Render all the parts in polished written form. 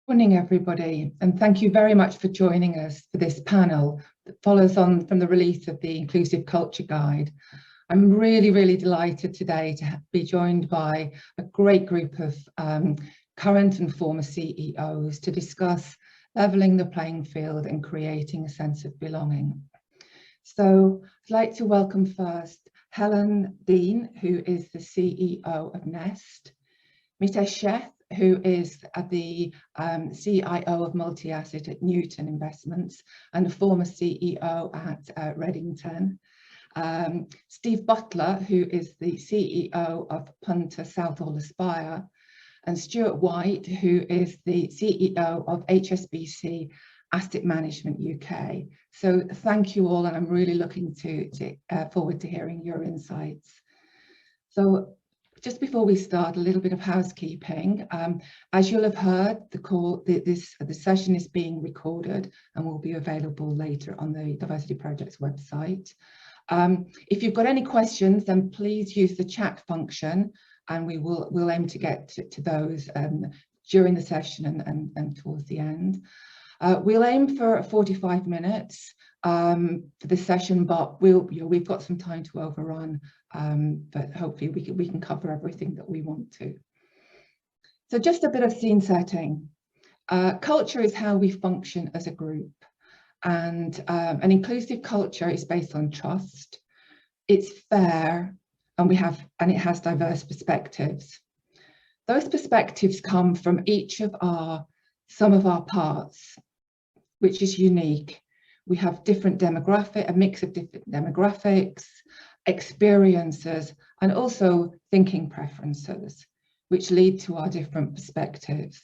Morning, everybody, and thank you very much for joining us for this panel that follows on from the release of the Inclusive Culture Guide. I'm really delighted today to be joined by a great group of current and former CEOs to discuss levelling the playing field and creating a sense of belonging. So I'd like to welcome first Helen Dean, who is the CEO of Nest, Mitesh Sheth, who is the CIO of multi-asset at Newton Investments and a former CEO at Reddington. Steve Butler, who is the CEO of Punter Southall Aspire, and Stuart White, who is the CEO of HSBC Asset Management UK. So thank you all, and I'm really looking forward to hearing your insights. So just before we start, a little bit of housekeeping. As you'll have heard, the session is being recorded and will be available later on the Diversity Project's website. If you've got any questions, then please use the chat function, and we'll aim to get to those during the session and towards the end. We'll aim for 45 minutes for the session, but we've got some time to overrun, but hopefully we can cover everything that we want to. So just a bit of scene setting. Culture is how we function as a group, and an inclusive culture is based on trust. It's fair, and it has diverse perspectives. Those perspectives come from each of some of our parts, which is unique. We have a mix of different demographics, experiences, and also thinking preferences, which lead to our different perspectives.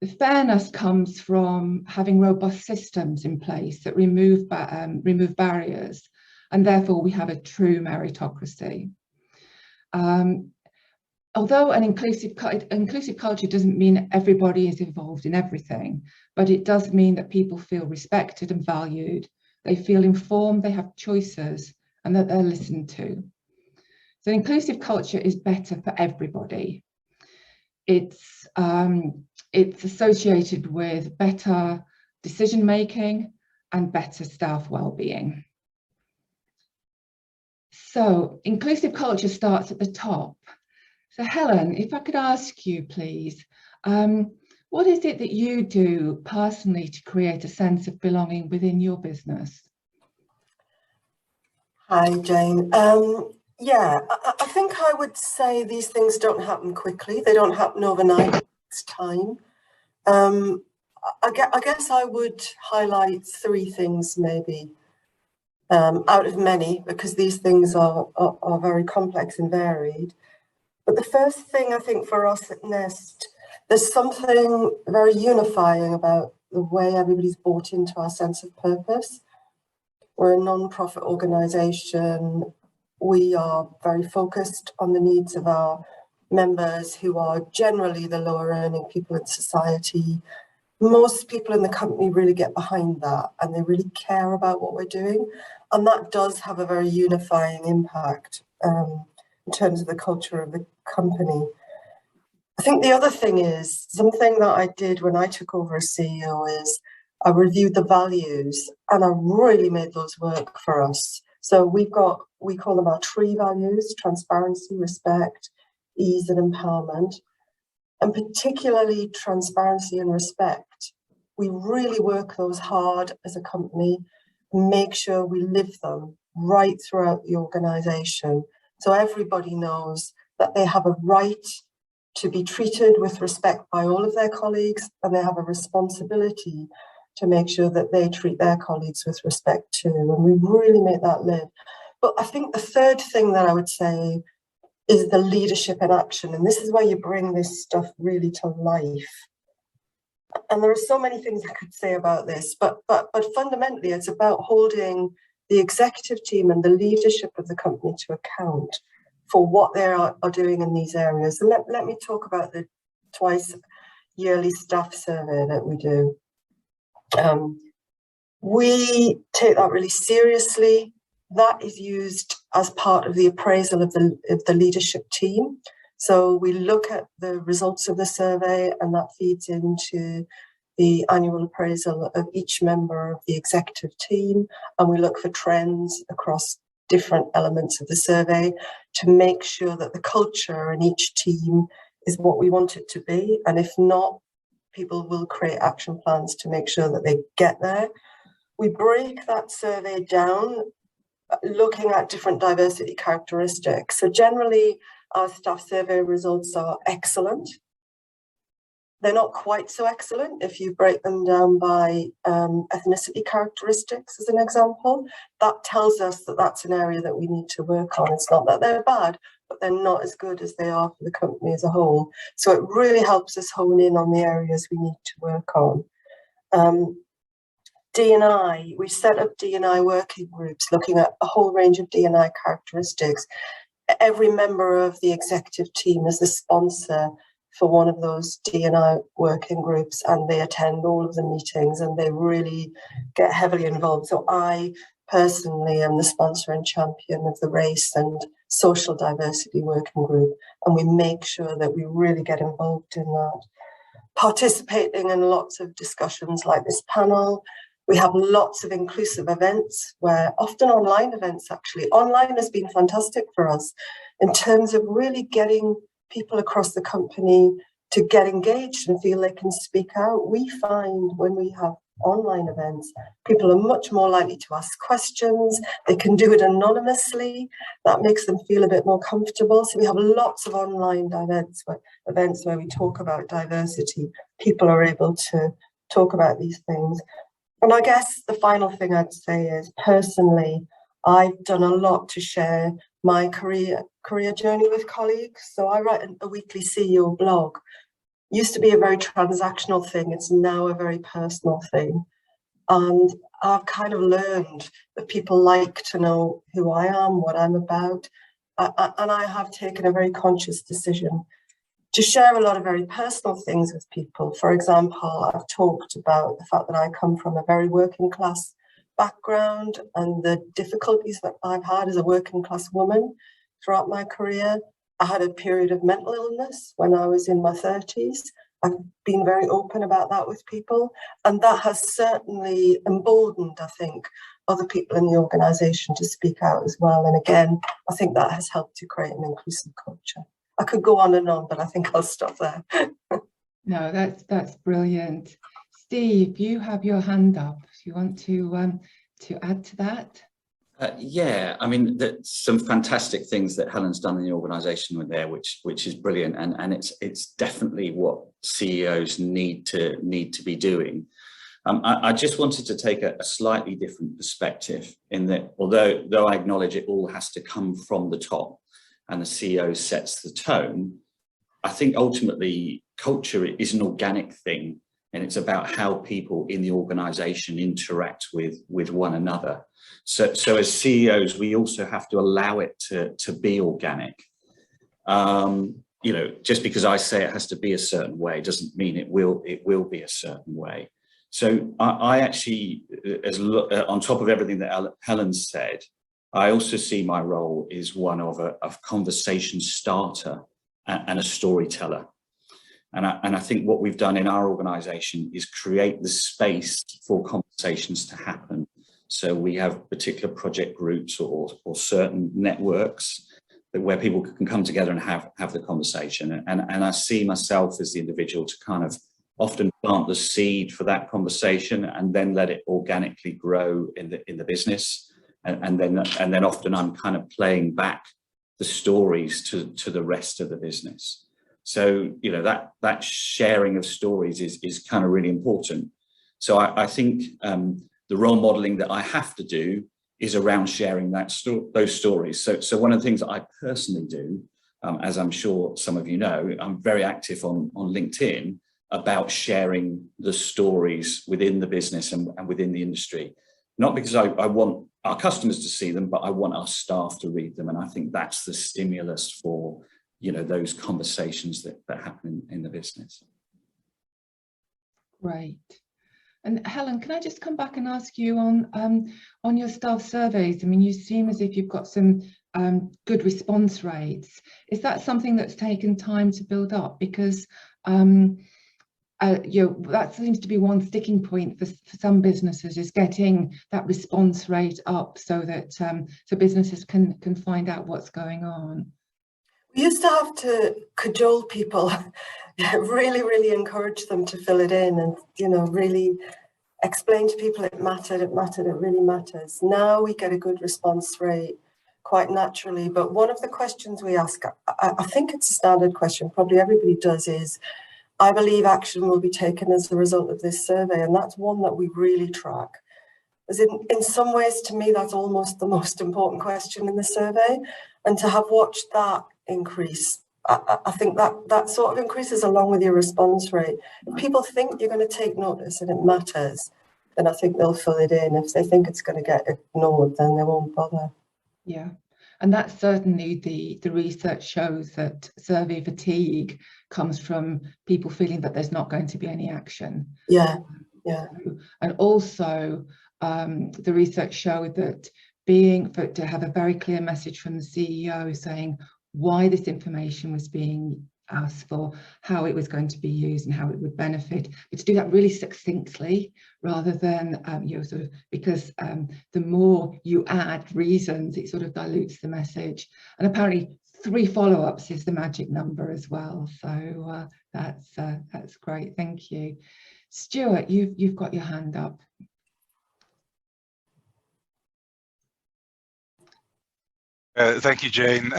The fairness comes from having robust systems in place that remove barriers, and therefore we have a true meritocracy. Although an inclusive culture doesn't mean everybody is involved in everything, but it does mean that people feel respected and valued, they feel informed, they have choices, and that they're listened to. So inclusive culture is better for everybody. It's associated with better decision-making and better staff well-being. So inclusive culture starts at the top. So Helen, if I could ask you, please, what is it that you do personally to create a sense of belonging within your business? Hi, Jane. Yeah, I think I would say these things don't happen quickly. They don't happen overnight. It takes time. I guess I would highlight three things maybe out of many, because these things are very complex and varied. But the first thing I think for us at Nest, there's something very unifying about the way everybody's bought into our sense of purpose. We're a non-profit organisation. We are very focused on the needs of our members, who are generally the lower earning people in society. Most people in the company really get behind that, and they really care about what we're doing. And that does have a very unifying impact in terms of the culture of the company. I think the other thing is, something that I did when I took over as CEO is I reviewed the values, and I really made those work for us. So we call them our TREE values: transparency, respect, ease and empowerment. And particularly transparency and respect. We really work those hard as a company, make sure we live them right throughout the organisation. So everybody knows that they have a right to be treated with respect by all of their colleagues, and they have a responsibility to make sure that they treat their colleagues with respect too. And we really make that live. But I think the third thing that I would say is the leadership in action. And this is where you bring this stuff really to life. And there are so many things I could say about this, but fundamentally it's about holding the executive team and the leadership of the company to account for what they are doing in these areas. And let me talk about the twice yearly staff survey that we do. We take that really seriously. That is used as part of the appraisal of the leadership team. So we look at the results of the survey, and that feeds into the annual appraisal of each member of the executive team, and we look for trends across different elements of the survey to make sure that the culture in each team is what we want it to be. And if not, people will create action plans to make sure that they get there. We break that survey down looking at different diversity characteristics. So generally, our staff survey results are excellent. They're not quite so excellent if you break them down by ethnicity characteristics, as an example. That tells us that that's an area that we need to work on. It's not that they're bad, but they're not as good as they are for the company as a whole. So it really helps us hone in on the areas we need to work on. D&I, we set up D&I working groups looking at a whole range of D&I characteristics. Every member of the executive team is the sponsor for one of those D&I working groups, and they attend all of the meetings and they really get heavily involved. So I personally am the sponsor and champion of the race and social diversity working group, and we make sure that we really get involved in that. Participating in lots of discussions like this panel. We have lots of inclusive events, where often online events actually. Online has been fantastic for us in terms of really getting people across the company to get engaged and feel they can speak out. We find when we have online events, people are much more likely to ask questions. They can do it anonymously. That makes them feel a bit more comfortable. So we have lots of online events where we talk about diversity. People are able to talk about these things. And I guess the final thing I'd say is, personally, I've done a lot to share my career journey with colleagues. So I write a weekly CEO blog. Used to be a very transactional thing. It's now a very personal thing. And I've kind of learned that people like to know who I am, what I'm about. And I have taken a very conscious decision to share a lot of very personal things with people. For example, I've talked about the fact that I come from a very working class background and the difficulties that I've had as a working class woman throughout my career. I had a period of mental illness when I was in my 30s. I've been very open about that with people, and that has certainly emboldened, I think, other people in the organisation to speak out as well. And again, I think that has helped to create an inclusive culture. I could go on and on, but I think I'll stop there. No, that's brilliant. Steve, you have your hand up. Do you want to add to that? Yeah, I mean, there's some fantastic things that Helen's done in the organisation with there, which is brilliant, and it's definitely what CEOs need to be doing. I just wanted to take a slightly different perspective in that, although I acknowledge it all has to come from the top, and the CEO sets the tone, I think ultimately culture is an organic thing, and it's about how people in the organisation interact with one another. So as CEOs, we also have to allow it to be organic. You know, just because I say it has to be a certain way doesn't mean it will be a certain way. So I actually, on top of everything that Helen said, I also see my role as one of a conversation starter and a storyteller. And I think what we've done in our organisation is create the space for conversations to happen. So we have particular project groups or certain networks where people can come together and have the conversation. And I see myself as the individual to kind of often plant the seed for that conversation and then let it organically grow in the business. And then often I'm kind of playing back the stories to the rest of the business. So, you know, that sharing of stories is kind of really important. So I think the role modeling that I have to do is around sharing those stories. So one of the things that I personally do, as I'm sure some of you know, I'm very active on LinkedIn about sharing the stories within the business and within the industry. Not because I want our customers to see them, but I want our staff to read them. And I think that's the stimulus for, you know, those conversations that happen in the business. Great. And Helen, can I just come back and ask you on your staff surveys? I mean, you seem as if you've got some good response rates. Is that something that's taken time to build up? Because that seems to be one sticking point for some businesses, is getting that response rate up so that so businesses can find out what's going on. We used to have to cajole people, really encourage them to fill it in, and really explain to people it mattered, it really matters. Now we get a good response rate quite naturally, but one of the questions we ask, I think it's a standard question, probably everybody does, is, I believe action will be taken as a result of this survey, and that's one that we really track. As in some ways, to me, that's almost the most important question in the survey, and to have watched that increase, I think that sort of increases along with your response rate. If people think you're going to take notice and it matters, then I think they'll fill it in. If they think it's going to get ignored, then they won't bother. Yeah, and that's certainly the research shows that survey fatigue comes from people feeling that there's not going to be any action. Yeah. And also the research showed that to have a very clear message from the CEO saying why this information was being asked for, how it was going to be used and how it would benefit, but to do that really succinctly rather than because the more you add reasons, it sort of dilutes the message. And apparently 3 follow-ups is the magic number as well. So that's great. Thank you. Stuart, you've got your hand up. Thank you, Jane.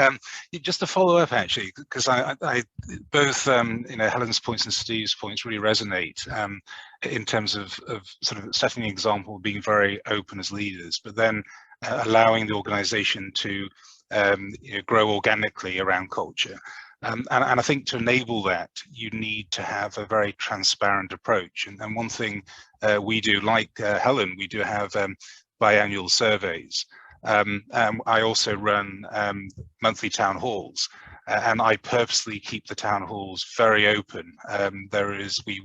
Just to follow up, actually, because I both Helen's points and Steve's points really resonate in terms of sort of setting the example of being very open as leaders, but then allowing the organisation to grow organically around culture. And I think to enable that, you need to have a very transparent approach. And one thing we do, like Helen, we do have biannual surveys. I also run monthly town halls, and I purposely keep the town halls very open. We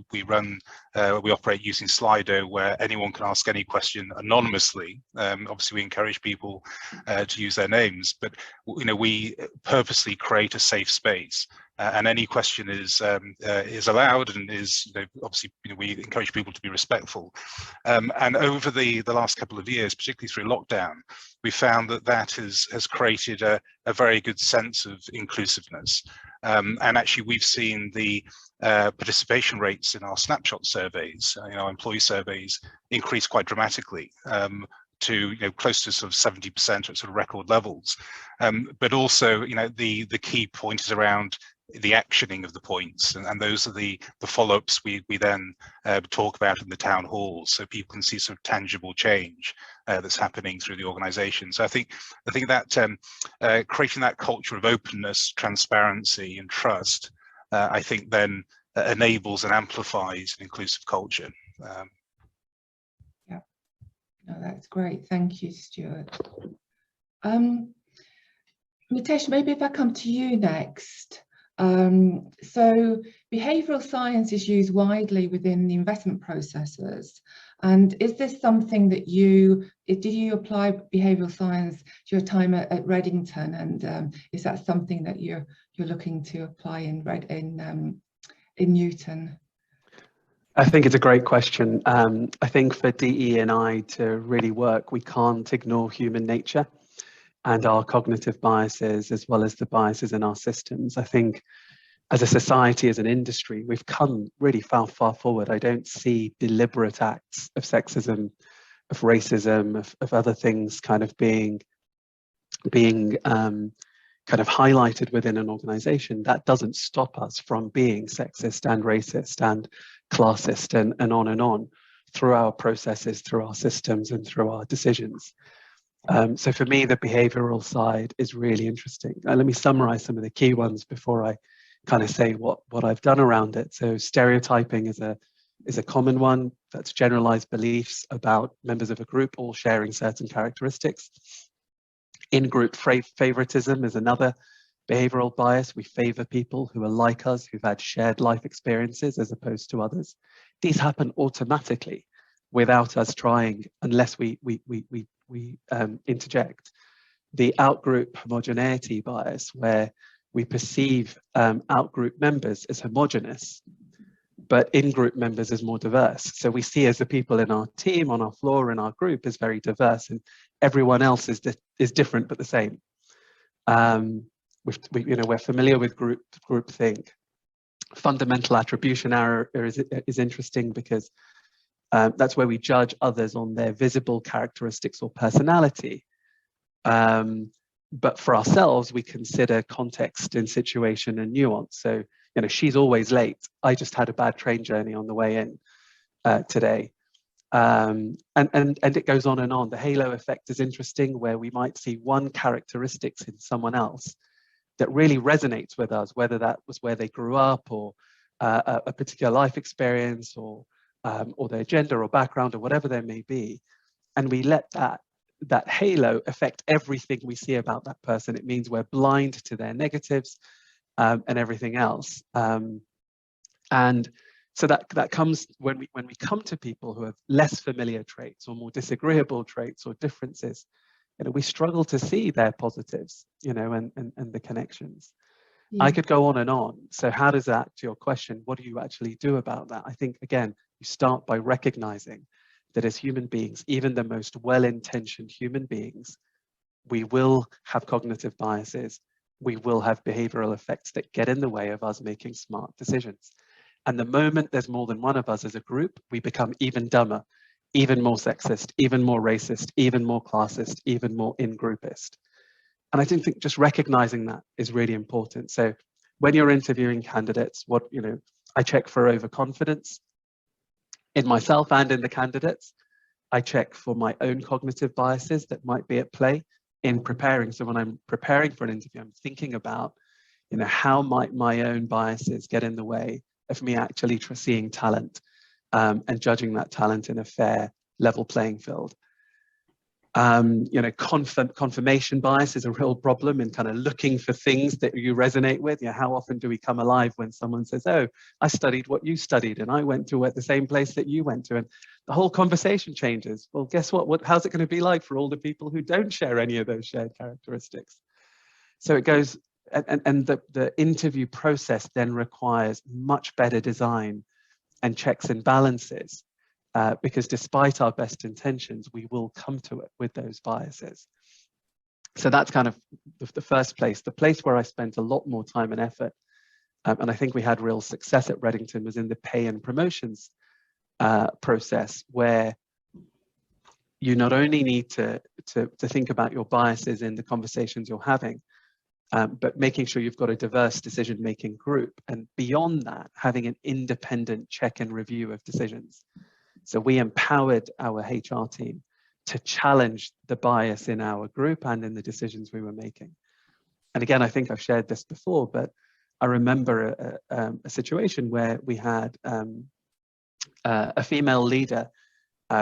operate using Slido, where anyone can ask any question anonymously. Obviously, we encourage people to use their names, but we purposely create a safe space. And any question is allowed, and is obviously we encourage people to be respectful. And over the last couple of years, particularly through lockdown, we found that has created a very good sense of inclusiveness. And actually, we've seen the participation rates in our snapshot surveys, our employee surveys, increase quite dramatically. To close to sort of 70% at sort of record levels, but also the key point is around the actioning of the points, and those are the follow-ups we then talk about in the town halls, so people can see sort of tangible change that's happening through the organisation. So I think that creating that culture of openness, transparency, and trust, I think then enables and amplifies an inclusive culture. No, that's great. Thank you, Stuart. Mitesh, maybe if I come to you next. So behavioural science is used widely within the investment processes. And is this something that did you apply behavioural science to your time at Reddington? And is that something that you're looking to apply in Newton? I think it's a great question. I think for DE&I to really work, we can't ignore human nature and our cognitive biases, as well as the biases in our systems. I think as a society, as an industry, we've come really far forward. I don't see deliberate acts of sexism, of racism, of other things kind of being kind of highlighted within an organization. That doesn't stop us from being sexist and racist and classist and on through our processes, through our systems, and through our decisions. So for me, the behavioral side is really interesting. Let me summarize some of the key ones before I kind of say what I've done around it. So stereotyping is a common one. That's generalized beliefs about members of a group all sharing certain characteristics. In-group favoritism is another behavioral bias. We favor people who are like us, who've had shared life experiences as opposed to others. These happen automatically without us trying, unless we interject. the outgroup homogeneity bias, where we perceive outgroup members as homogenous, but in-group members as more diverse. So we see as the people in our team, on our floor, in our group is very diverse, and everyone else is different but the same. We're familiar with groupthink. Fundamental attribution error is interesting because that's where we judge others on their visible characteristics or personality. But for ourselves, we consider context and situation and nuance. So, she's always late. I just had a bad train journey on the way in today. And it goes on and on. The halo effect is interesting, where we might see one characteristics in someone else that really resonates with us, whether that was where they grew up, or a particular life experience, or their gender or background, or whatever there may be. And we let that halo affect everything we see about that person. It means we're blind to their negatives and everything else. And so that comes when we come to people who have less familiar traits or more disagreeable traits or differences. We struggle to see their positives, and the connections. Yeah. I could go on and on. So how does that, to your question, what do you actually do about that? I think, again, you start by recognizing that as human beings, even the most well-intentioned human beings, we will have cognitive biases. We will have behavioral effects that get in the way of us making smart decisions. And the moment there's more than one of us as a group, we become even dumber, even more sexist, even more racist, even more classist, even more in-groupist. And I think just recognizing that is really important. So when you're interviewing candidates, I check for overconfidence in myself and in the candidates. I check for my own cognitive biases that might be at play in preparing. So when I'm preparing for an interview, I'm thinking about, how might my own biases get in the way of me actually seeing talent and judging that talent in a fair, level playing field. Confirmation bias is a real problem in kind of looking for things that you resonate with. How often do we come alive when someone says, "Oh, I studied what you studied, and I went to the same place that you went to," and the whole conversation changes. Well, guess what? How's it going to be like for all the people who don't share any of those shared characteristics? So it goes, and the interview process then requires much better design and checks and balances. Because despite our best intentions, we will come to it with those biases. So that's kind of the first place. The place where I spent a lot more time and effort, and I think we had real success at Reddington, was in the pay and promotions process, where you not only need to think about your biases in the conversations you're having, but making sure you've got a diverse decision-making group, and beyond that, having an independent check and review of decisions. So we empowered our HR team to challenge the bias in our group and in the decisions we were making. And again, I think I've shared this before, but I remember a situation where we had a female leader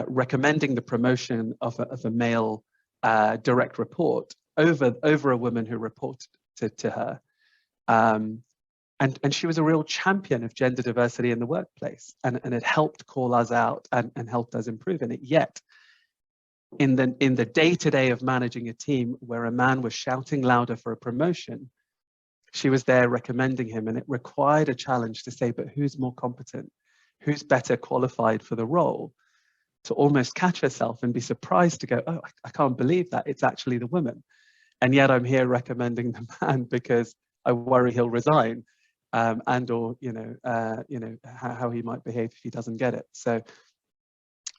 recommending the promotion of a male direct report over a woman who reported to her. And she was a real champion of gender diversity in the workplace, and it helped call us out and helped us improve in it. Yet, in the day-to-day of managing a team where a man was shouting louder for a promotion, she was there recommending him, and it required a challenge to say, but who's more competent? Who's better qualified for the role? To almost catch herself and be surprised to go, oh, I can't believe that, it's actually the woman. And yet I'm here recommending the man because I worry he'll resign. Or how he might behave if he doesn't get it. So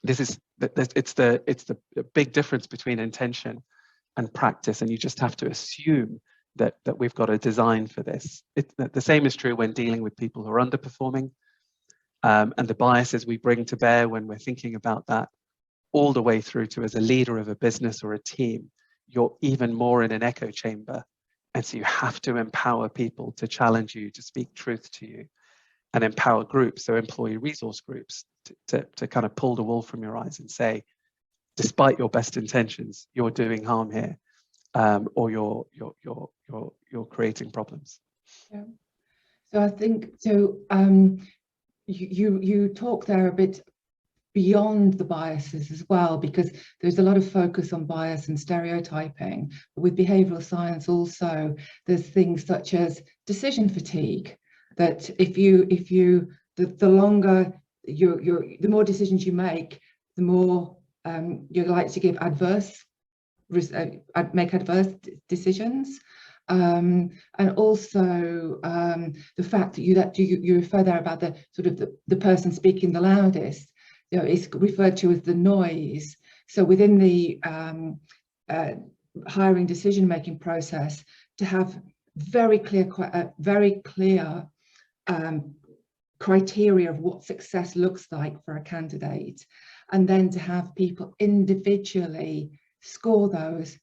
it's the big difference between intention and practice, and you just have to assume that we've got a design for this. The same is true when dealing with people who are underperforming, and the biases we bring to bear when we're thinking about that, all the way through to as a leader of a business or a team, you're even more in an echo chamber. And so you have to empower people to challenge you, to speak truth to you, and empower groups, so employee resource groups, to kind of pull the wool from your eyes and say, despite your best intentions, you're doing harm here, or you're creating problems. Yeah. So I think you talk there a bit beyond the biases as well, because there's a lot of focus on bias and stereotyping. But with behavioural science also, there's things such as decision fatigue, that the longer the more decisions you make, the more you're likely to give make adverse decisions. And also the fact that you refer there about the sort of the person speaking the loudest, you know, is referred to as the noise. So within the hiring decision-making process, to have very clear criteria of what success looks like for a candidate, and then to have people individually score those,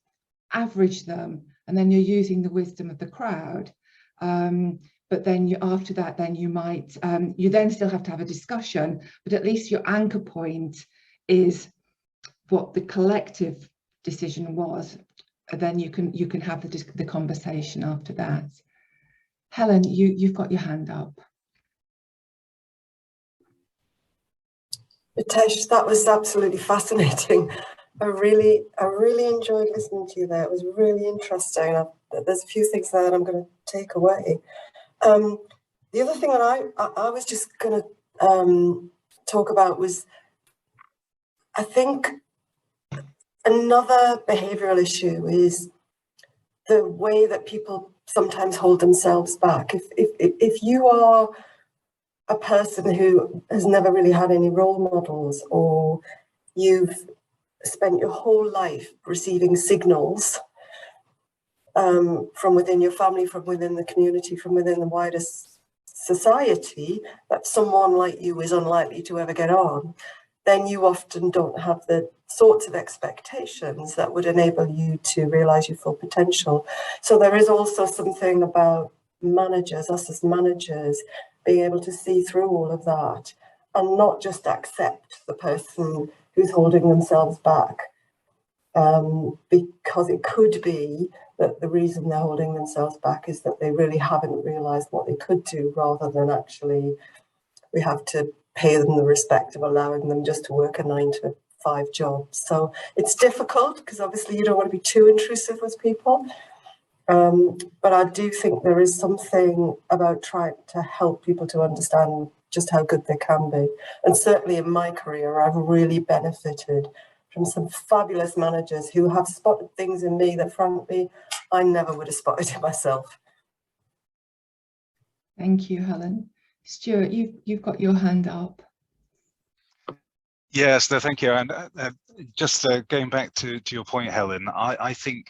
average them, and then you're using the wisdom of the crowd. But then after that, then you might, you then still have to have a discussion, but at least your anchor point is what the collective decision was. And then you can have the conversation after that. Helen, you've got your hand up. Mitesh, that was absolutely fascinating. I really enjoyed listening to you there. It was really interesting. There's a few things there that I'm going to take away. The other thing that I was just going to talk about was, I think another behavioural issue is the way that people sometimes hold themselves back. If you are a person who has never really had any role models, or you've spent your whole life receiving signals from within your family, from within the community, from within the wider society, that someone like you is unlikely to ever get on, then you often don't have the sorts of expectations that would enable you to realise your full potential. So there is also something about managers, us as managers, being able to see through all of that and not just accept the person who's holding themselves back, because it could be that the reason they're holding themselves back is that they really haven't realised what they could do, rather than actually we have to pay them the respect of allowing them just to work a 9-to-5 job. So it's difficult because obviously you don't want to be too intrusive with people. But I do think there is something about trying to help people to understand just how good they can be. And certainly in my career, I've really benefited from some fabulous managers who have spotted things in me that, frankly, I never would have spotted in myself. Thank you, Helen. Stuart, you've got your hand up. Yes, no, thank you. And just going back to your point, Helen, I think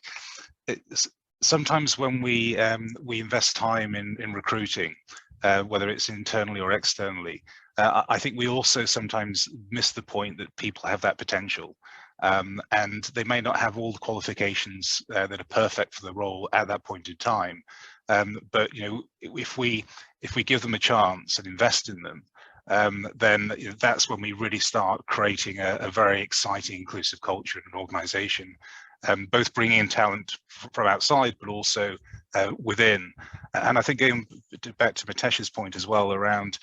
sometimes when we invest time in recruiting, whether it's internally or externally, I think we also sometimes miss the point that people have that potential, and they may not have all the qualifications that are perfect for the role at that point in time. But you know, if we give them a chance and invest in them, then you know, that's when we really start creating a very exciting, inclusive culture in an organisation. Both bringing in talent from outside, but also within. And I think going back to Mitesh's point as well around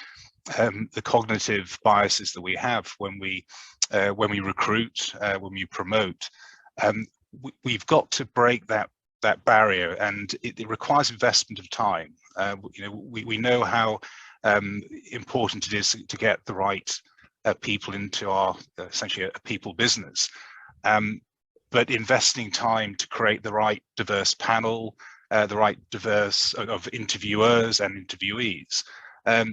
the cognitive biases that we have when we recruit, when we promote, we've got to break that barrier, and it requires investment of time. You know, we know how important it is to get the right people into our essentially a people business. But investing time to create the right diverse panel, the right diverse of interviewers and interviewees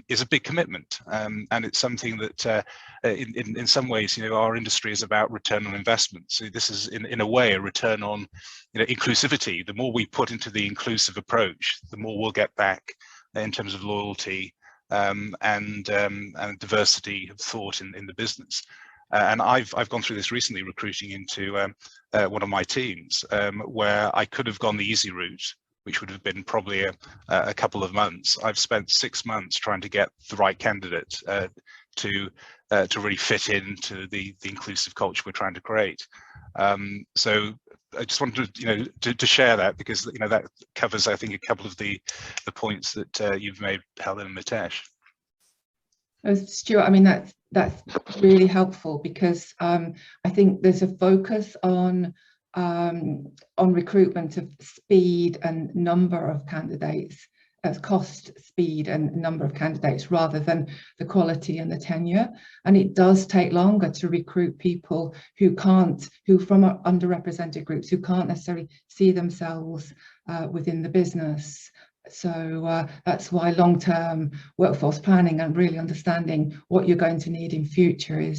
is a big commitment, and it's something that in some ways, you know, our industry is about return on investment. So this is in a way a return on, you know, inclusivity. The more we put into the inclusive approach, the more we'll get back in terms of loyalty and diversity of thought in the business. And I've gone through this recently, recruiting into one of my teams, where I could have gone the easy route, which would have been probably a couple of months. I've spent 6 months trying to get the right candidate to really fit into the inclusive culture we're trying to create. So I just wanted to, you know, to share that, because you know that covers, I think, a couple of the points that you've made, Helen and Mitesh. Stuart, I mean, that's really helpful, because I think there's a focus on recruitment of speed and number of candidates, as cost, speed and number of candidates, rather than the quality and the tenure. And it does take longer to recruit people who from underrepresented groups, who can't necessarily see themselves within the business. So that's why long-term workforce planning and really understanding what you're going to need in future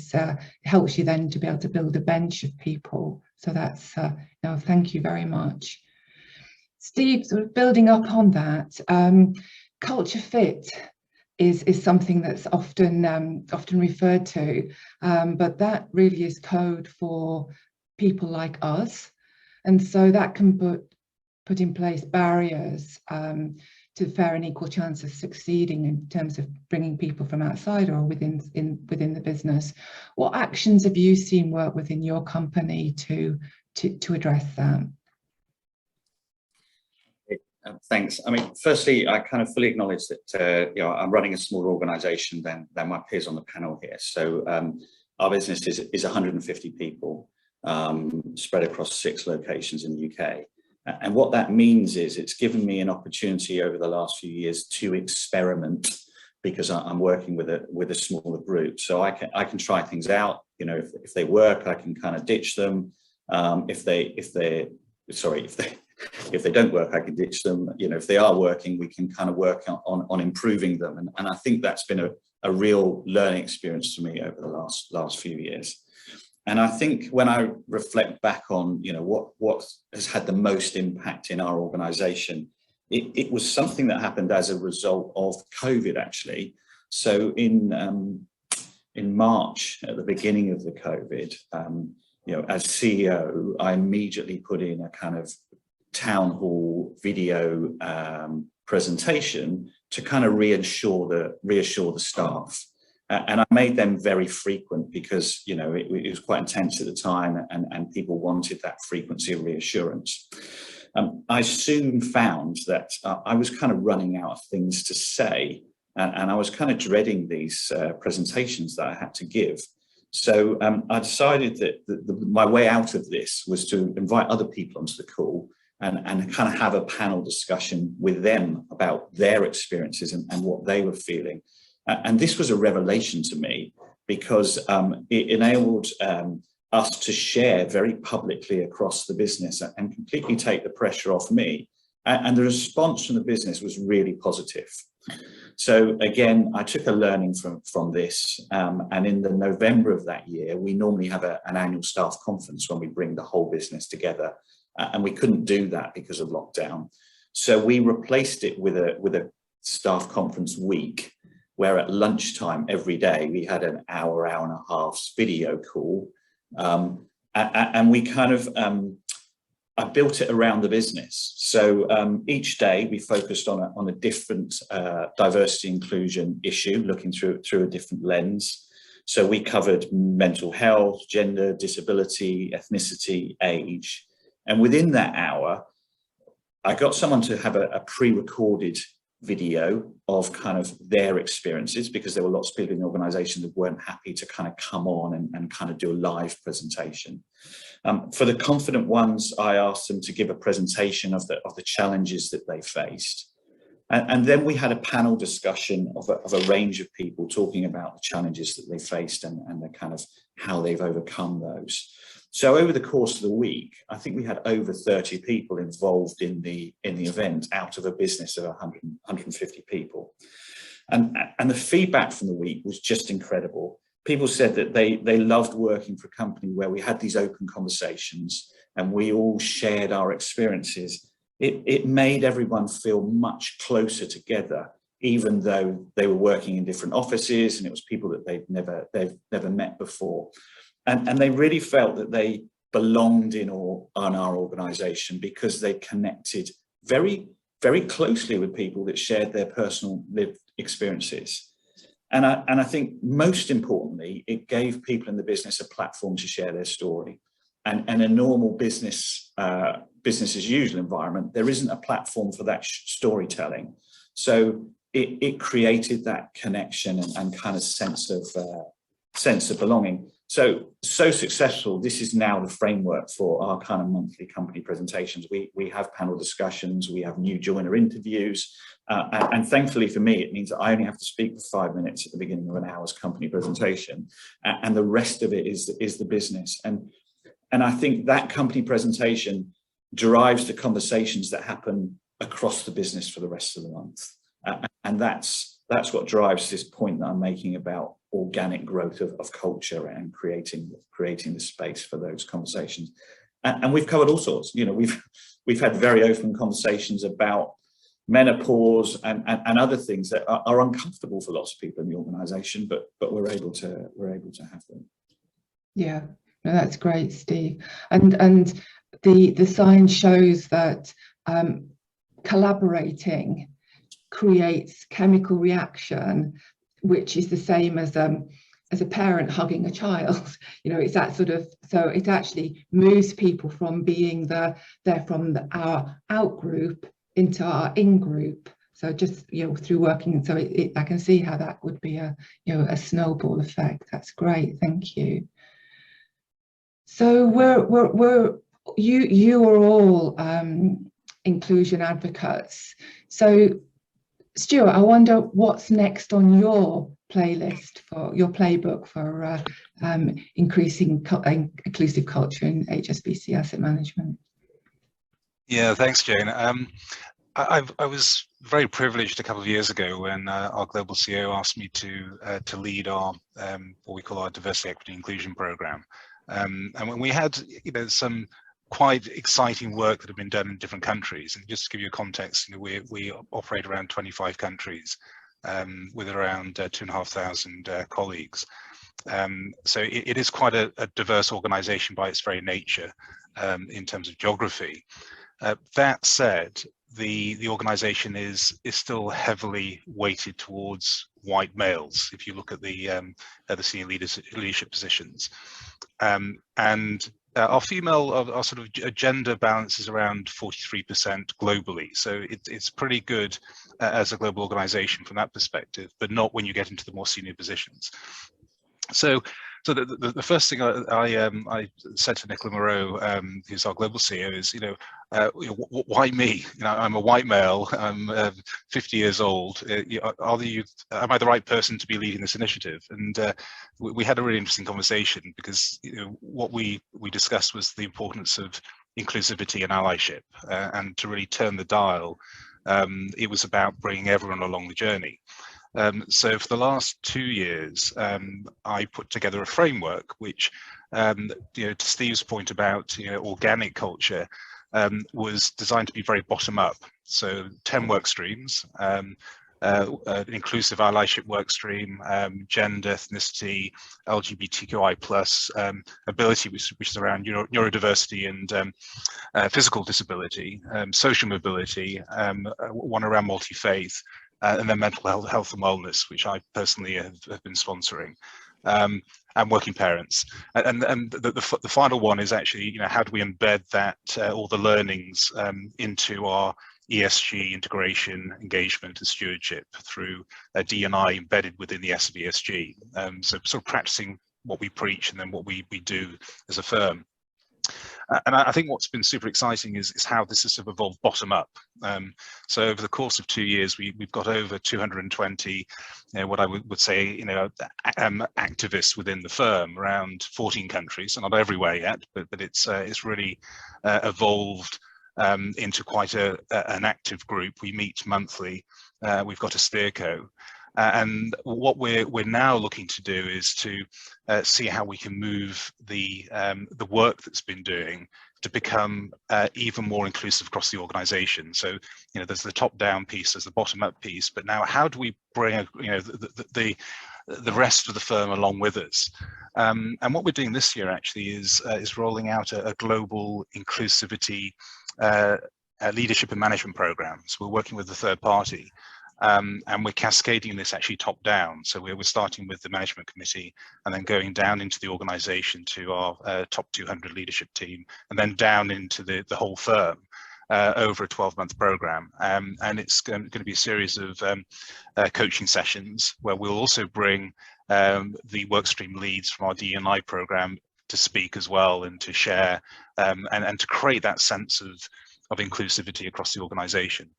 helps you then to be able to build a bench of people. So that's, thank you very much. Steve, sort of building up on that, culture fit is something that's often referred to, but that really is code for people like us. And so that can put in place barriers to fair and equal chance of succeeding in terms of bringing people from outside or within the business. What actions have you seen work within your company to address that? Thanks. I mean, firstly, I kind of fully acknowledge that I'm running a smaller organisation than my peers on the panel here. So our business is 150 people spread across 6 locations in the UK. And what that means is it's given me an opportunity over the last few years to experiment, because I'm working with a smaller group. So I can try things out. If they work, I can kind of ditch them. If they don't work, I can ditch them. If they are working, we can kind of work on improving them. And I think that's been a real learning experience for me over the last few years. And I think when I reflect back on, what has had the most impact in our organisation, it was something that happened as a result of COVID, actually. So in March, at the beginning of the COVID, as CEO, I immediately put in a kind of town hall video presentation to kind of reassure the staff. And I made them very frequent because, it was quite intense at the time, and people wanted that frequency of reassurance. I soon found that I was kind of running out of things to say, and I was kind of dreading these presentations that I had to give. So I decided that my way out of this was to invite other people onto the call and kind of have a panel discussion with them about their experiences and what they were feeling. And this was a revelation to me, because it enabled us to share very publicly across the business and completely take the pressure off me. And the response from the business was really positive. So again, I took a learning from this, and in the November of that year, we normally have an annual staff conference when we bring the whole business together, and we couldn't do that because of lockdown. So we replaced it with a staff conference week, where at lunchtime every day we had an hour and a half video call, and we kind of I built it around the business. So each day we focused on a different diversity inclusion issue, looking through a different lens. So we covered mental health, gender, disability, ethnicity, age. And within that hour, I got someone to have a pre-recorded video of kind of their experiences, because there were lots of people in the organisation that weren't happy to kind of come on and kind of do a live presentation. For the confident ones, I asked them to give a presentation of the challenges that they faced. And then we had a panel discussion of a range of people talking about the challenges that they faced and the kind of how they've overcome those. So over the course of the week, I think we had over 30 people involved in the event out of a business of 150 people. And the feedback from the week was just incredible. People said that they loved working for a company where we had these open conversations and we all shared our experiences. It made everyone feel much closer together, even though they were working in different offices and it was people that they've never met before. And they really felt that they belonged on our organisation because they connected very, very closely with people that shared their personal lived experiences. And I think most importantly, it gave people in the business a platform to share their story. And a normal business as usual environment, there isn't a platform for that storytelling. So it created that connection and kind of sense of sense of belonging. So successful, this is now the framework for our kind of monthly company presentations. We have panel discussions, we have new joiner interviews, and thankfully for me, it means that I only have to speak for 5 minutes at the beginning of an hour's company presentation, and the rest of it is the business. And I think that company presentation drives the conversations that happen across the business for the rest of the month. And that's what drives this point that I'm making about organic growth of culture and creating the space for those conversations. And we've covered all sorts. You know, we've had very open conversations about menopause and other things that are uncomfortable for lots of people in the organisation, but we're able to have them. Yeah, no, that's great, Steve. And the science shows that collaborating creates chemical reaction, which is the same as a parent hugging a child. You know, it's that sort of, so it actually moves people from being our out group into our in group. So just, you know, through working, so I can see how that would be a snowball effect. That's great, thank you. So you are all inclusion advocates. So Stuart, I wonder what's next on your playlist, for your playbook for increasing inclusive culture in HSBC Asset Management. Yeah, thanks, Jane. I was very privileged a couple of years ago when our global CEO asked me to lead our what we call our diversity, equity, inclusion program, and when we had some quite exciting work that had been done in different countries. And just to give you a context, we operate around 25 countries with around 2,500 colleagues. So it is quite a diverse organisation by its very nature in terms of geography. That said, the organisation is still heavily weighted towards white males if you look at the senior leadership positions, and our our sort of gender balance is around 43% globally, so it's pretty good as a global organisation from that perspective, but not when you get into the more senior positions. So the first thing I said to Nicola Moreau, who's our global CEO, is why me? I'm a white male. I'm 50 years old. Am I the right person to be leading this initiative? And we had a really interesting conversation, because what we discussed was the importance of inclusivity and allyship, and to really turn the dial, it was about bringing everyone along the journey. So for the last 2 years, I put together a framework which, to Steve's point about organic culture, was designed to be very bottom up. So 10 work streams, inclusive allyship work stream, gender, ethnicity, LGBTQI+, ability, which is around neurodiversity and physical disability, social mobility, one around multi-faith, and then mental health and wellness, which I personally have been sponsoring, and working parents. And the final one is actually, how do we embed that, all the learnings into our ESG integration, engagement and stewardship through D&I embedded within the S of ESG. So sort of practicing what we preach and then what we do as a firm. And I think what's been super exciting is how this has sort of evolved bottom up. So over the course of 2 years, we've got over 220, what I would say, activists within the firm, around 14 countries, so not everywhere yet, but it's really evolved into quite an active group. We meet monthly. We've got a steerco. And what we're now looking to do is to see how we can move the work that's been doing to become even more inclusive across the organisation. So there's the top-down piece, there's the bottom-up piece, but now how do we bring the rest of the firm along with us? And what we're doing this year actually is rolling out a global inclusivity leadership and management program. So we're working with a third party. And we're cascading this actually top down. So we're starting with the management committee and then going down into the organization to our top 200 leadership team, and then down into the whole firm over a 12-month program. And it's going to be a series of coaching sessions where we'll also bring the workstream leads from our DE&I program to speak as well and to share and to create that sense of inclusivity across the organization.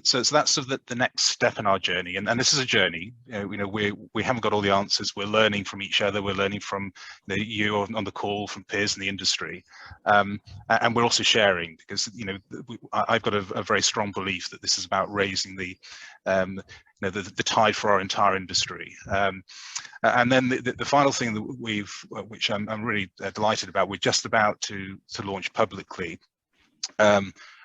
So that's sort of the next step in our journey, and this is a journey. We haven't got all the answers. We're learning from each other. We're learning from you on the call, from peers in the industry, and we're also sharing, because I've got a very strong belief that this is about raising the tide for our entire industry. And then the final thing that which I'm really delighted about, we're just about to launch publicly.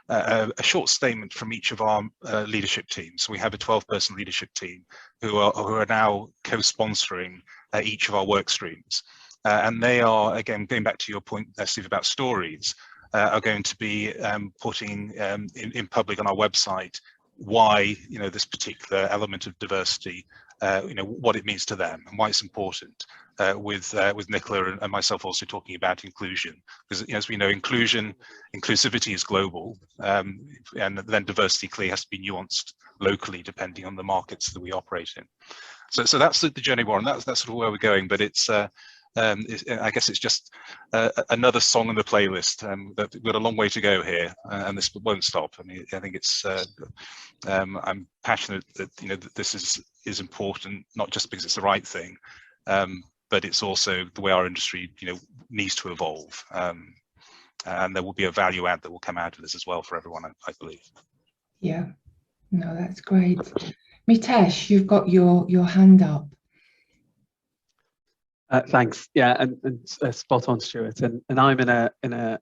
A short statement from each of our leadership teams. So we have a 12-person leadership team who are now co-sponsoring each of our work streams. And they are, again, going back to your point, Steve, about stories, are going to be putting in public on our website why this particular element of diversity, what it means to them and why it's important. With Nicola and myself also talking about inclusion, because as we know, inclusivity is global, and then diversity clearly has to be nuanced locally depending on the markets that we operate in. So that's the journey we're on. That's sort of where we're going. But I guess it's just another song on the playlist. That we've got a long way to go here, and this won't stop. I mean, I think it's. I'm passionate that that this is important, not just because it's the right thing, but it's also the way our industry needs to evolve, and there will be a value add that will come out of this as well for everyone, I believe. Yeah, no, that's great. Mitesh, you've got your hand up. Thanks. Yeah, and spot on, Stuart. And I'm in a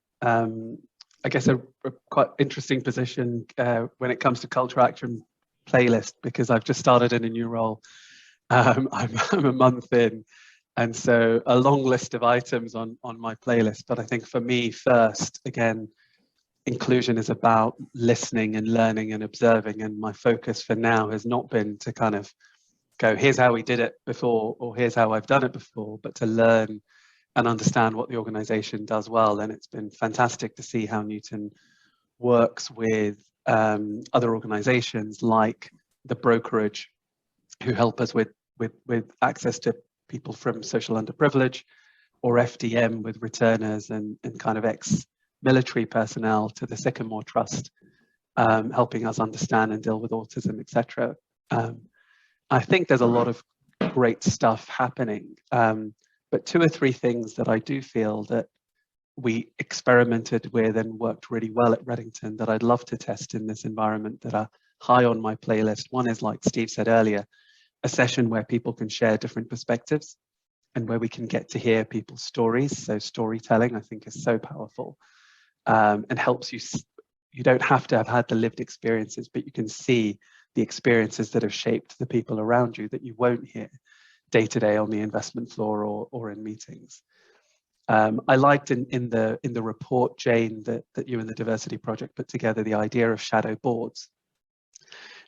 I guess a quite interesting position when it comes to cultural action playlist, because I've just started in a new role. I'm a month in, and so a long list of items on my playlist. But I think for me, first, again, inclusion is about listening and learning and observing. And my focus for now has not been to kind of go, here's how we did it before, or here's how I've done it before, but to learn and understand what the organization does well. And it's been fantastic to see how Newton works with other organizations like the brokerage, who help us with access to people from social underprivilege, or FDM with returners and kind of ex-military personnel, to the Sycamore Trust, helping us understand and deal with autism, etc. I think there's a lot of great stuff happening, but 2 or 3 things that I do feel that we experimented with and worked really well at Reddington that I'd love to test in this environment that are high on my playlist. One is, like Steve said earlier, a session where people can share different perspectives and where we can get to hear people's stories. So storytelling, I think, is so powerful, and helps you. You don't have to have had the lived experiences, but you can see the experiences that have shaped the people around you that you won't hear day to day on the investment floor or in meetings. I liked in the report, Jane, that you and the Diversity Project put together, the idea of shadow boards,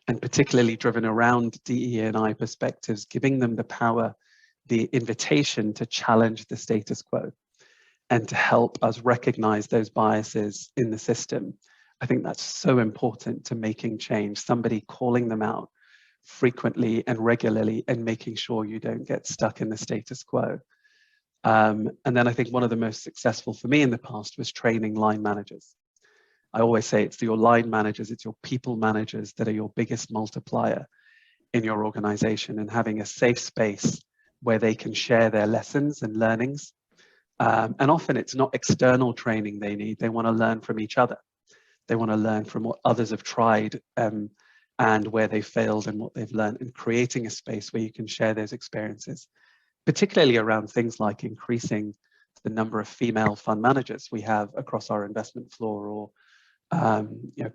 and particularly driven around DE&I perspectives, giving them the power, the invitation to challenge the status quo and to help us recognize those biases in the system. I think that's so important to making change, somebody calling them out frequently and regularly and making sure you don't get stuck in the status quo. And then I think one of the most successful for me in the past was training line managers. I always say it's your line managers, it's your people managers that are your biggest multiplier in your organization, and having a safe space where they can share their lessons and learnings. And often it's not external training they need, they want to learn from each other. They want to learn from what others have tried and where they failed and what they've learned, and creating a space where you can share those experiences, particularly around things like increasing the number of female fund managers we have across our investment floor, or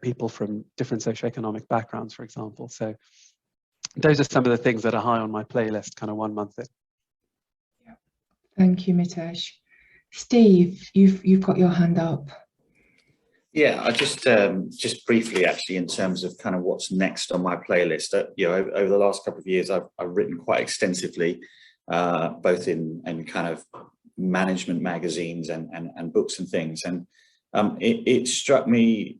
people from different socioeconomic backgrounds, for example. So those are some of the things that are high on my playlist, kind of 1 month in. Yeah. Thank you, Mitesh. Steve, you've got your hand up. Yeah, I just briefly, actually, in terms of kind of what's next on my playlist. Over the last couple of years, I've written quite extensively, both in kind of management magazines and books and things. And it struck me,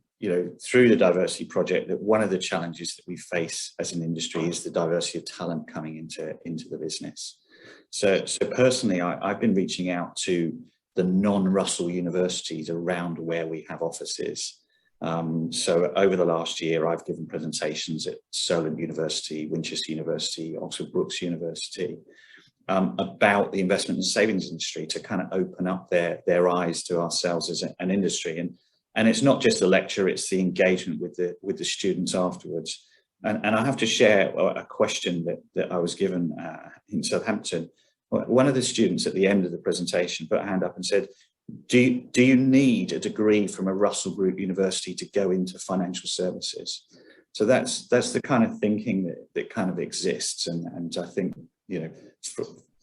through the Diversity Project, that one of the challenges that we face as an industry is the diversity of talent coming into the business. So personally, I've been reaching out to the non-Russell universities around where we have offices. So over the last year, I've given presentations at Solent University, Winchester University, Oxford Brookes University, about the investment and savings industry, to kind of open up their eyes to ourselves as an industry. And it's not just a lecture, it's the engagement with the students afterwards. And I have to share a question that I was given in Southampton. One of the students at the end of the presentation put a hand up and said, do you need a degree from a Russell Group university to go into financial services? So that's the kind of thinking that kind of exists. And I think, you know,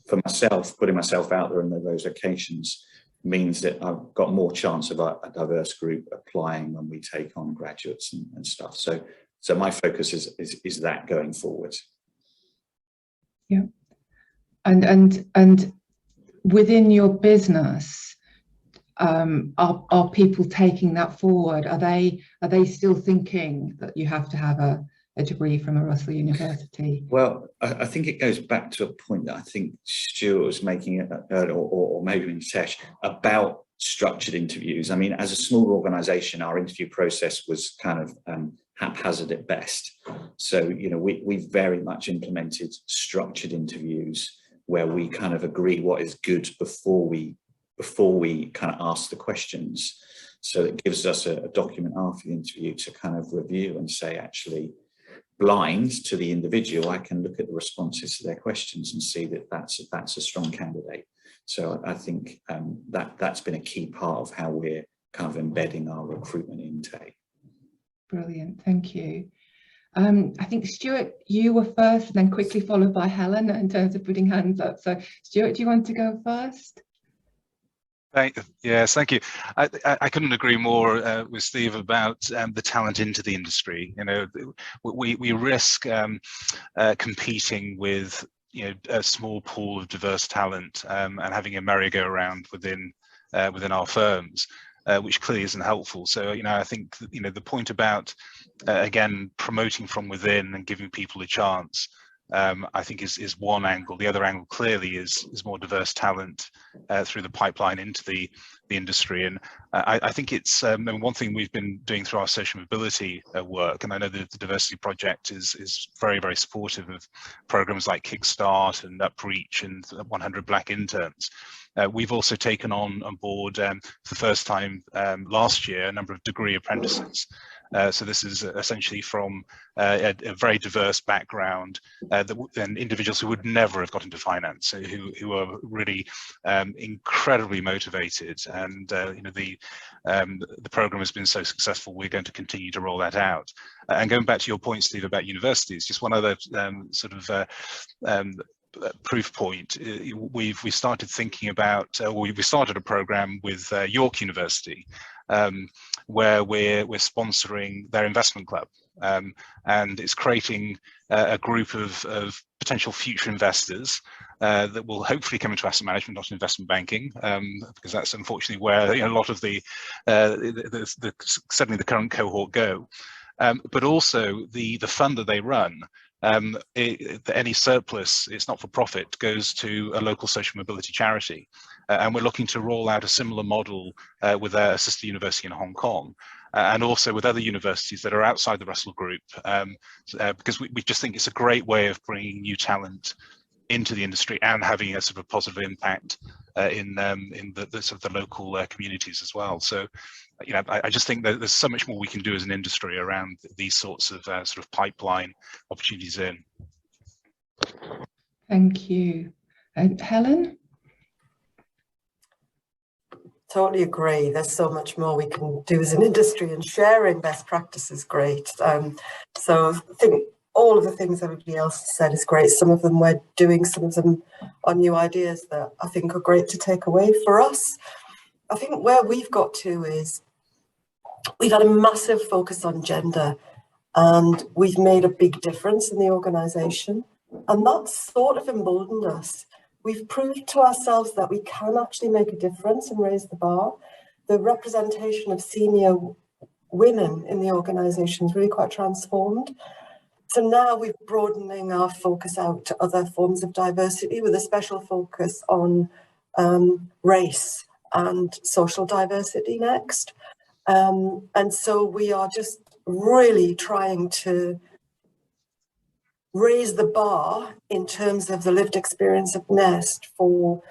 for myself, putting myself out there on those occasions means that I've got more chance of a diverse group applying when we take on graduates and stuff. So my focus is that going forward. Yeah. And within your business, are people taking that forward? Are they still thinking that you have to have a degree from a Russell University? Well, I think it goes back to a point that I think Stuart was making, or maybe Nitesh, about structured interviews. I mean, as a small organisation, our interview process was kind of haphazard at best. So, you know, we very much implemented structured interviews where we kind of agree what is good before we kind of ask the questions. So it gives us a document after the interview to kind of review and say, actually, blind to the individual, I can look at the responses to their questions and see that that's a strong candidate. So I think that's been a key part of how we're kind of embedding our recruitment intake. Brilliant, thank you. I think, Stuart, you were first, and then quickly followed by Helen in terms of putting hands up. So, Stuart, do you want to go first? Yes, thank you. I couldn't agree more with Steve about the talent into the industry. You know, we risk competing with, you know, a small pool of diverse talent and having a merry-go-round within our firms, which clearly isn't helpful. So, you know, I think, you know, the point about again promoting from within and giving people a chance, I think is one angle. The other angle clearly is more diverse talent through the pipeline into the industry. And I think it's one thing we've been doing through our social mobility work, and I know that the Diversity Project is very, very supportive of programs like Kickstart and Upreach and 100 Black Interns. We've also taken on board for the first time last year a number of degree apprentices. So this is essentially from a very diverse background, and individuals who would never have got into finance, who are really incredibly motivated. And you know, the program has been so successful, we're going to continue to roll that out. And going back to your point, Steve, about universities, just one other sort of proof point. We started thinking about, we started a program with York University, where we're sponsoring their investment club, and it's creating a group of potential future investors that will hopefully come into asset management, not investment banking, because that's unfortunately where, you know, a lot of certainly the current cohort go. But also the fund that they run, any surplus, it's not for profit, goes to a local social mobility charity. And we're looking to roll out a similar model with a sister university in Hong Kong, and also with other universities that are outside the Russell Group, because we just think it's a great way of bringing new talent into the industry and having a sort of positive impact in the sort of the local communities as well. So, you know, I just think that there's so much more we can do as an industry around these sorts of sort of pipeline opportunities in. Thank you. And Helen? Totally agree. There's so much more we can do as an industry, and sharing best practice is great. So I think all of the things everybody else said is great. Some of them we're doing, some of them are new ideas that I think are great to take away for us. I think where we've got to is we've had a massive focus on gender, and we've made a big difference in the organisation, and that's sort of emboldened us. We've proved to ourselves that we can actually make a difference and raise the bar. The representation of senior women in the organisation is really quite transformed. So now we're broadening our focus out to other forms of diversity with a special focus on race and social diversity next. And so we are just really trying to raise the bar in terms of the lived experience of Nest for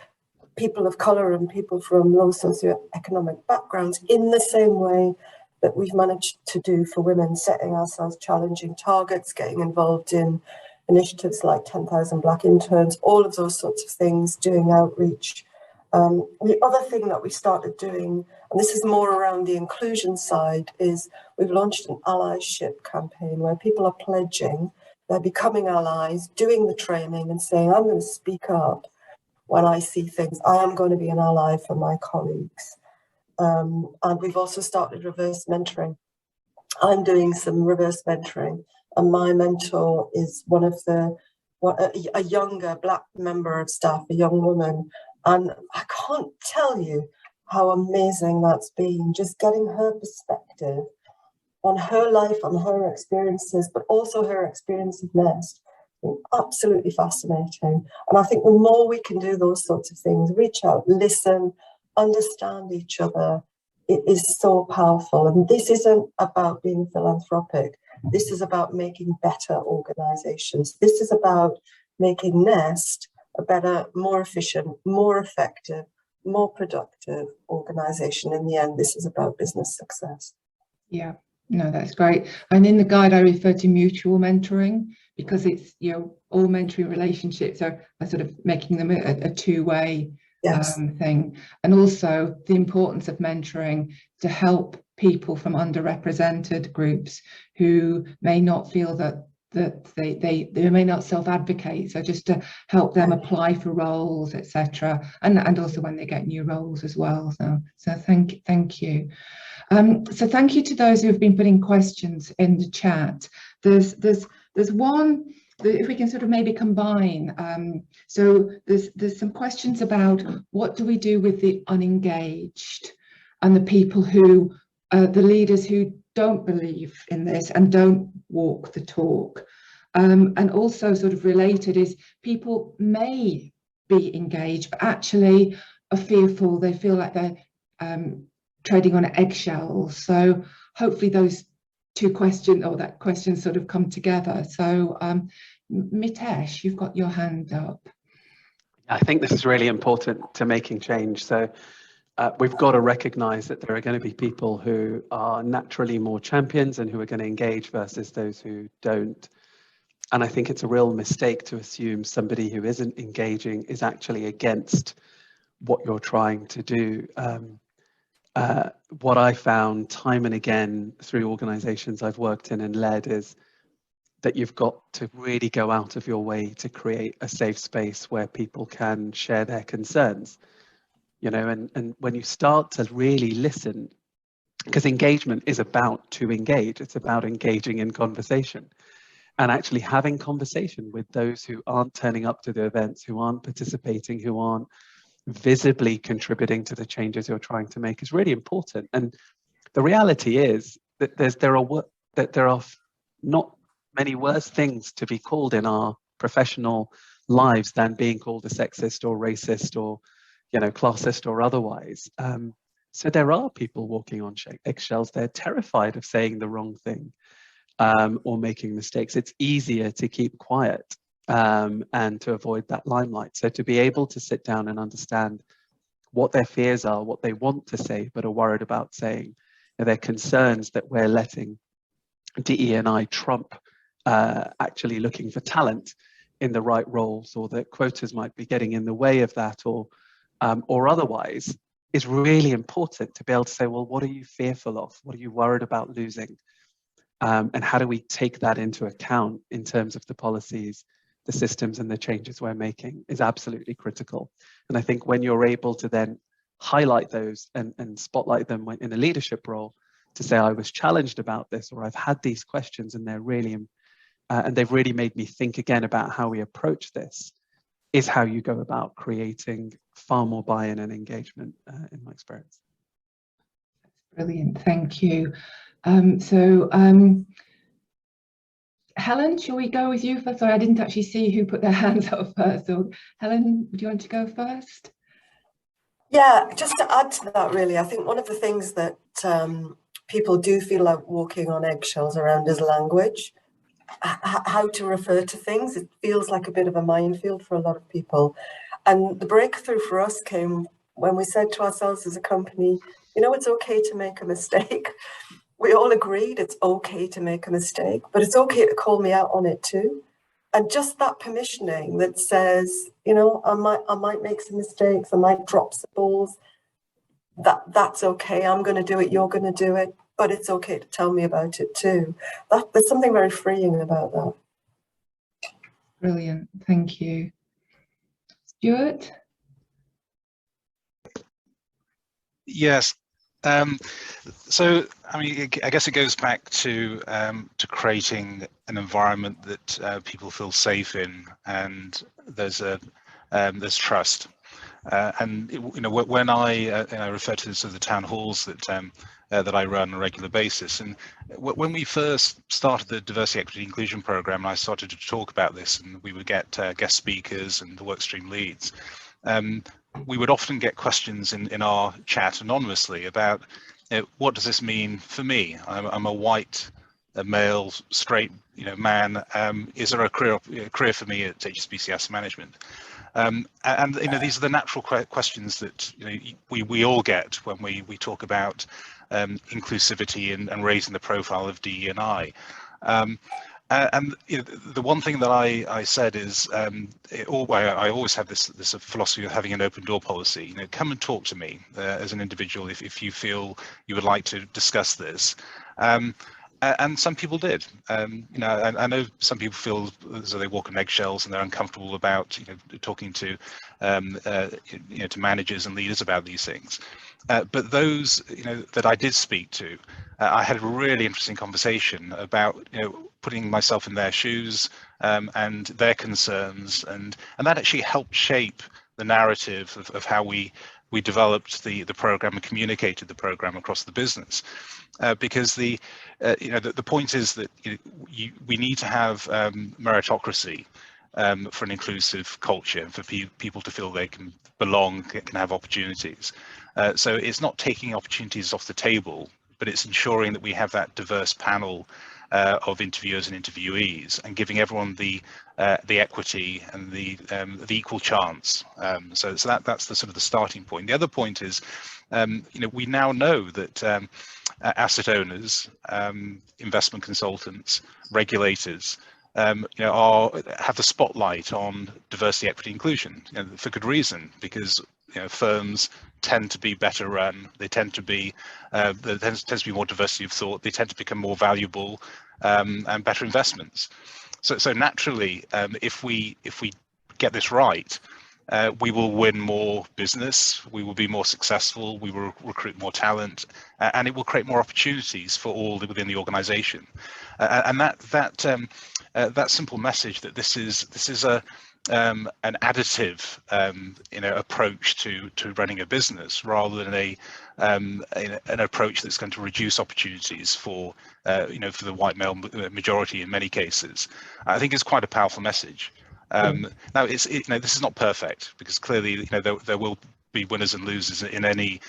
people of colour and people from low socioeconomic backgrounds in the same way that we've managed to do for women, setting ourselves challenging targets, getting involved in initiatives like 10,000 Black interns, all of those sorts of things, doing outreach. The other thing that we started doing, and this is more around the inclusion side, is we've launched an allyship campaign where people are pledging, they're becoming allies, doing the training and saying, I'm going to speak up when I see things. I am going to be an ally for my colleagues. And we've also started reverse mentoring. I'm doing some reverse mentoring, and my mentor is one of a younger Black member of staff, a young woman. And I can't tell you how amazing that's been, just getting her perspective on her life, on her experiences, but also her experience of Nest. Absolutely fascinating. And I think the more we can do those sorts of things, reach out, listen, understand each other, it is so powerful. And this isn't about being philanthropic. This is about making better organizations. This is about making Nest a better, more efficient, more effective, more productive organization. In the end, this is about business success. Yeah, no, that's great. And in the guide, I refer to mutual mentoring because it's, you know, all mentoring relationships are sort of making them a two-way thing. And also the importance of mentoring to help people from underrepresented groups who may not feel that they may not self-advocate, so just to help them apply for roles, etc., and also when they get new roles as well. So thank you. So thank you to those who have been putting questions in the chat. There's one that if we can sort of maybe combine. So there's some questions about what do we do with the unengaged and the people who the leaders who don't believe in this and don't walk the talk. And also sort of related is people may be engaged, but actually are fearful. They feel like they're treading on eggshells. So hopefully those two questions or that question sort of come together. So Mitesh, you've got your hand up. I think this is really important to making change. So we've got to recognize that there are going to be people who are naturally more champions and who are going to engage versus those who don't. And I think it's a real mistake to assume somebody who isn't engaging is actually against what you're trying to do. What I found time and again through organizations I've worked in and led is that you've got to really go out of your way to create a safe space where people can share their concerns. You know, and when you start to really listen, because engagement is about to engage, it's about engaging in conversation and actually having conversation with those who aren't turning up to the events, who aren't participating, who aren't visibly contributing to the changes you're trying to make is really important. And the reality is that there are not many worse things to be called in our professional lives than being called a sexist or racist or, you know, classist or otherwise. So there are people walking on eggshells. They're terrified of saying the wrong thing or making mistakes. It's easier to keep quiet and to avoid that limelight. So to be able to sit down and understand what their fears are, what they want to say but are worried about saying, their concerns that we're letting DE&I trump actually looking for talent in the right roles, or that quotas might be getting in the way of that, or otherwise, is really important to be able to say, well, what are you fearful of? What are you worried about losing? And how do we take that into account in terms of the policies, the systems and the changes we're making is absolutely critical. And I think when you're able to then highlight those and spotlight them in a leadership role to say, I was challenged about this, or I've had these questions and they're really, and they've really made me think again about how we approach this, is how you go about creating far more buy-in and engagement in my experience. Brilliant, thank you. Helen, shall we go with you first? Sorry, I didn't actually see who put their hands up first. So Helen, do you want to go first? Yeah, just to add to that, really, I think one of the things that people do feel like walking on eggshells around is language. How to refer to things. It feels like a bit of a minefield for a lot of people. And the breakthrough for us came when we said to ourselves as a company, you know, it's okay to make a mistake. We all agreed it's okay to make a mistake, but it's okay to call me out on it too. And just that permissioning that says, you know, I might make some mistakes, I might drop some balls. That's okay. I'm going to do it. You're going to do it. But it's okay to tell me about it too. There's something very freeing about that. Brilliant. Thank you. Stuart? Yes. So, I mean, I guess it goes back to creating an environment that people feel safe in, and there's trust. And you know, when I refer to this as the town halls that I run on a regular basis, and when we first started the diversity, equity, inclusion program, and I started to talk about this, and we would get guest speakers and the workstream leads. We would often get questions in our chat anonymously about, you know, what does this mean for me? I'm a white, male, straight, man. Is there a career for me at HSBC Asset Management? And you know, these are the natural questions that we all get when we talk about inclusivity and raising the profile of DE&I. And the one thing that I said is, I always have this philosophy of having an open door policy. You know, come and talk to me as an individual if you feel you would like to discuss this. And some people did. You know, I know some people feel as though they walk on eggshells and they're uncomfortable about talking to to managers and leaders about these things. But those that I did speak to, I had a really interesting conversation about putting myself in their shoes and their concerns, and that actually helped shape the narrative of how we developed the program and communicated the program across the business, because the point is that we need to have meritocracy for an inclusive culture, for people to feel they can belong, can have opportunities. So it's not taking opportunities off the table, but it's ensuring that we have that diverse panel of interviewers and interviewees, and giving everyone the equity and the equal chance. So that's the sort of the starting point. The other point is, we now know that asset owners, investment consultants, regulators, have the spotlight on diversity, equity, inclusion, for good reason, because firms tend to be better run. They tend to be there tends to be more diversity of thought. They tend to become more valuable and better investments. So naturally, if we get this right, we will win more business. We will be more successful. We will recruit more talent, and it will create more opportunities for all within the organisation. And that simple message that this is an additive approach to running a business, rather than an approach that's going to reduce opportunities for for the white male majority in many cases, I think is quite a powerful message. Now this is not perfect, because clearly there will be winners and losers in any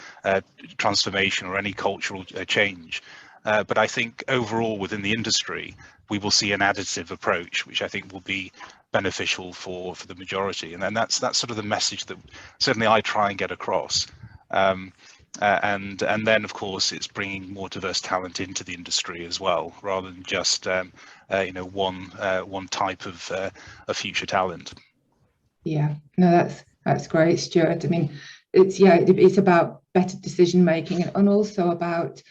transformation or any cultural change. But I think overall within the industry, we will see an additive approach, which I think will be beneficial for the majority. And then that's sort of the message that certainly I try and get across. And then of course it's bringing more diverse talent into the industry as well, rather than just one type of future talent. Yeah, no, that's great, Stuart. I mean, it's about better decision making, and also about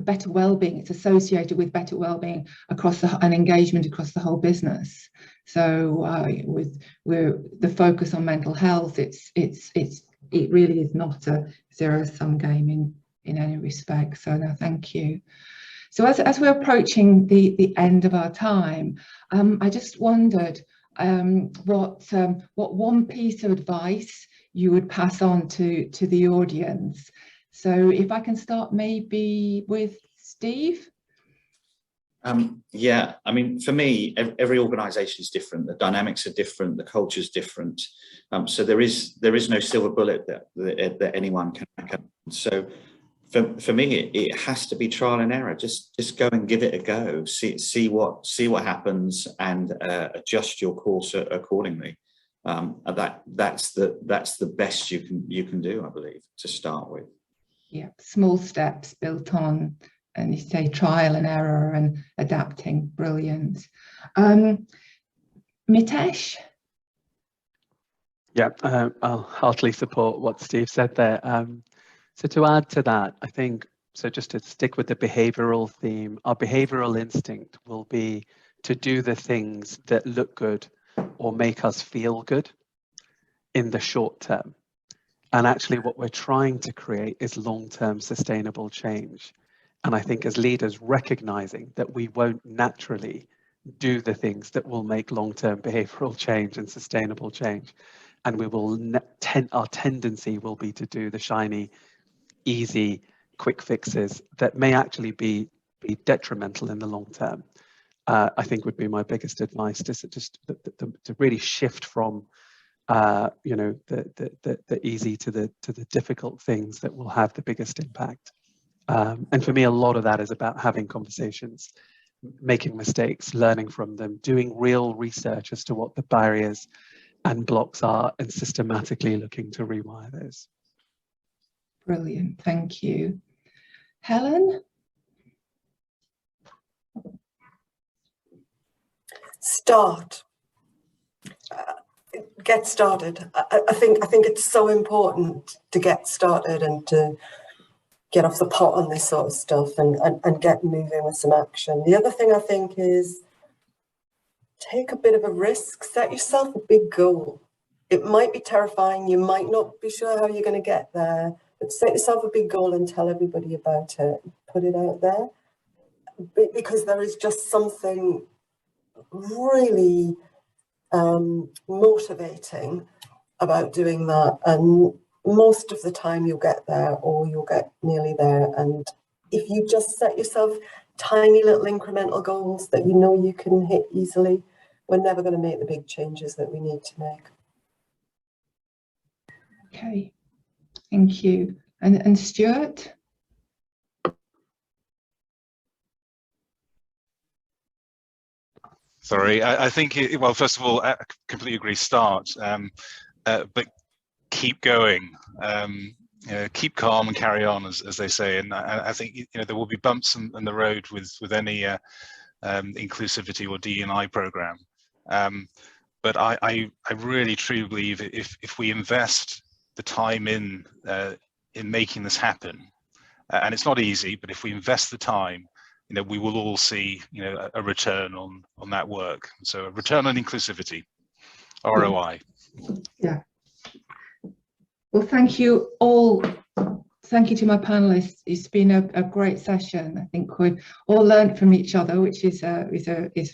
better well-being. It's associated with better well-being across and engagement across the whole business. So with the focus on mental health, it really is not a zero-sum game in any respect. So no, thank you. So as we're approaching the end of our time, I just wondered what one piece of advice you would pass on to the audience. So if I can start maybe with Steve. Yeah, I mean, for me, every organisation is different. The dynamics are different. The culture is different. So there is no silver bullet that anyone can. So for me, it has to be trial and error. Just go and give it a go. See what happens, and adjust your course accordingly. That's the best you can do, I believe, to start with. Yeah, small steps built on, and you say trial and error and adapting. Brilliant. Mitesh? Yeah, I'll heartily support what Steve said there. So to add to that, I think, so just to stick with the behavioural theme, our behavioural instinct will be to do the things that look good or make us feel good in the short term. And actually what we're trying to create is long-term sustainable change. And I think as leaders, recognizing that we won't naturally do the things that will make long-term behavioral change and sustainable change. And we will our tendency will be to do the shiny, easy, quick fixes that may actually be detrimental in the long term. I think would be my biggest advice, to really shift from the easy to the difficult things that will have the biggest impact. And for me, a lot of that is about having conversations, making mistakes, learning from them, doing real research as to what the barriers and blocks are, and systematically looking to rewire those. Brilliant, thank you. Helen? Start. Get started. I think it's so important to get started and to get off the pot on this sort of stuff and get moving with some action. The other thing I think is take a bit of a risk, set yourself a big goal. It might be terrifying, you might not be sure how you're going to get there, but set yourself a big goal and tell everybody about it. Put it out there, because there is just something really motivating about doing that, and most of the time you'll get there, or you'll get nearly there. And if you just set yourself tiny little incremental goals that you know you can hit easily, we're never going to make the big changes that we need to make. Okay, thank you. And Stuart? Sorry, I think, well, first of all, I completely agree, start, but keep going, keep calm and carry on, as they say. And I think, there will be bumps in the road with any inclusivity or D&I program. But I really truly believe if we invest the time in making this happen, and it's not easy, but if we invest the time, we will all see, a return on that work. So a return on inclusivity, ROI. Yeah. Well, thank you all. Thank you to my panelists. It's been a great session. I think we've all learned from each other, which is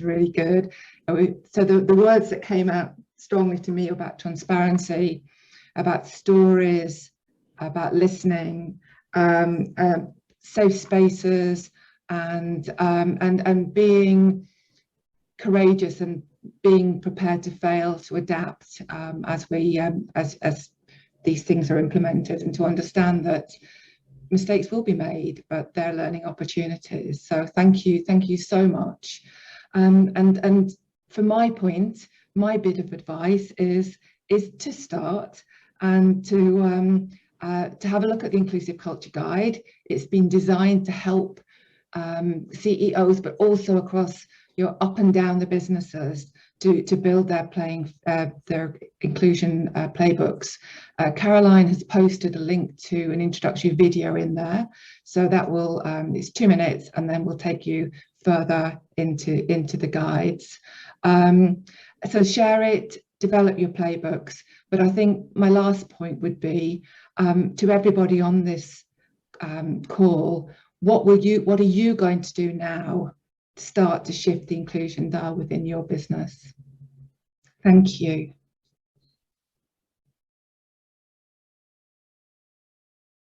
really good. So the words that came out strongly to me about transparency, about stories, about listening, safe spaces, and being courageous and being prepared to fail, to adapt as these things are implemented, and to understand that mistakes will be made, but they're learning opportunities. So thank you so much. And for my point, my bit of advice is to start and to have a look at the Inclusive Culture Guide. It's been designed to help CEOs, but also across up and down the businesses to build their inclusion playbooks. Caroline has posted a link to an introductory video in there, so that will it's 2 minutes, and then we'll take you further into the guides. So share it, develop your playbooks. But I think my last point would be to everybody on this call, what are you going to do now to start to shift the inclusion dial within your business? Thank you.